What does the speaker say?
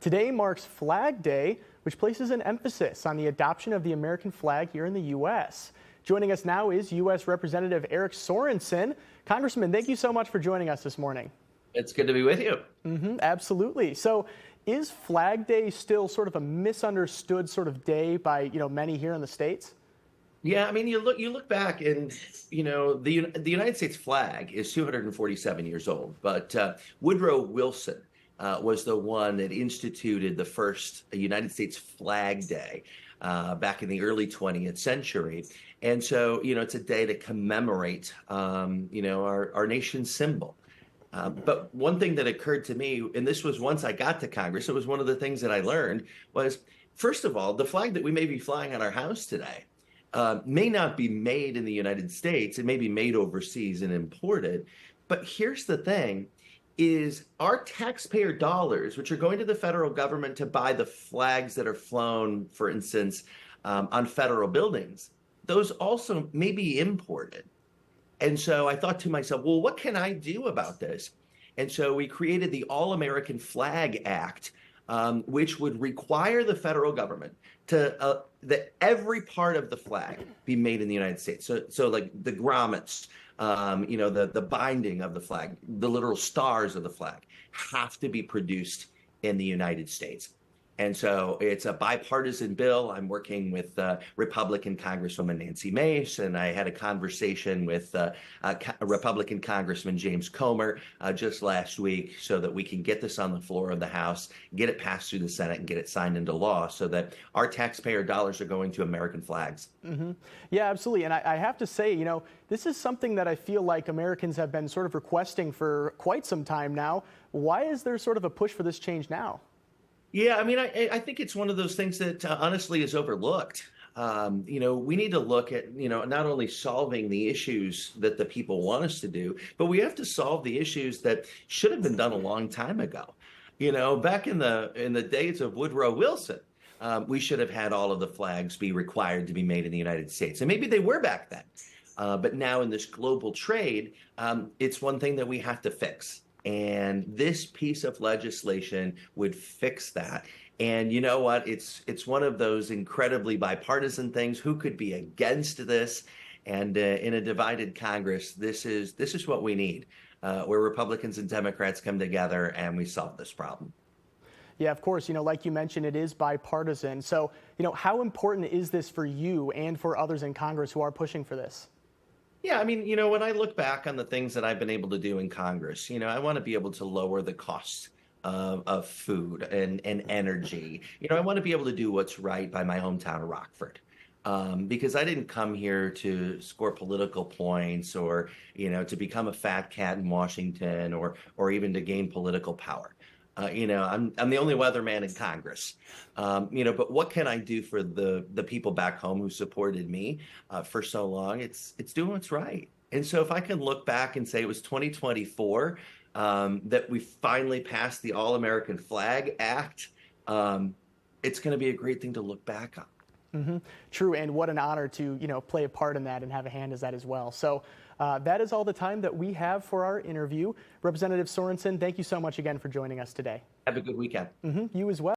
Today marks Flag Day, which places an emphasis on the adoption of the American flag here in the U.S. Joining us now is U.S. Representative Eric Sorensen. Congressman, thank you so much for joining us this morning. It's good to be with you. Absolutely. So is Flag Day still sort of a misunderstood sort of day by, many here in the States? Yeah, I mean, you look back and, the United States flag is 247 years old, but Woodrow Wilson was the one that instituted the first United States Flag Day back in the early 20th century. And so, it's a day to commemorate, our nation's symbol. But one thing that occurred to me, and this was once I got to Congress, it was one of the things that I learned was, first of all, the flag that we may be flying on our house today may not be made in the United States. It may be made overseas and imported. But here's the thing, is our taxpayer dollars, which are going to the federal government to buy the flags that are flown, for instance, on federal buildings, those also may be imported. And so I thought to myself, well, what can I do about this? And so we created the All-American Flag Act, which would require the federal government to that every part of the flag be made in the United States. So like the grommets, the binding of the flag, the literal stars of the flag have to be produced in the United States. And so it's a bipartisan bill. I'm working with Republican Congresswoman Nancy Mace, and I had a conversation with Republican Congressman James Comer just last week so that we can get this on the floor of the House, get it passed through the Senate, and get it signed into law so that our taxpayer dollars are going to American flags. Yeah, absolutely. And I have to say, this is something that I feel like Americans have been sort of requesting for quite some time now. Why is there sort of a push for this change now? Yeah, I mean, I think it's one of those things that honestly is overlooked. We need to look at, not only solving the issues that the people want us to do, but we have to solve the issues that should have been done a long time ago. Back in the days of Woodrow Wilson, we should have had all of the flags be required to be made in the United States. And maybe they were back then. But now in this global trade, it's one thing that we have to fix. And this piece of legislation would fix that. And you know what? It's one of those incredibly bipartisan things. Who could be against this? And in a divided Congress, this is what we need, where Republicans and Democrats come together and we solve this problem. Yeah, of course. Like you mentioned, it is bipartisan. So, how important is this for you and for others in Congress who are pushing for this? Yeah, I mean, when I look back on the things that I've been able to do in Congress, I want to be able to lower the costs of food and energy. I want to be able to do what's right by my hometown of Rockford. Because I didn't come here to score political points or, to become a fat cat in Washington or even to gain political power. I'm the only weatherman in Congress, but what can I do for the people back home who supported me for so long? It's doing what's right. And so if I can look back and say it was 2024 that we finally passed the All-American Flag Act, it's going to be a great thing to look back on. True, and what an honor to play a part in that and have a hand as that as well. So that is all the time that we have for our interview. Representative Sorensen, thank you so much again for joining us today. Have a good weekend. You as well.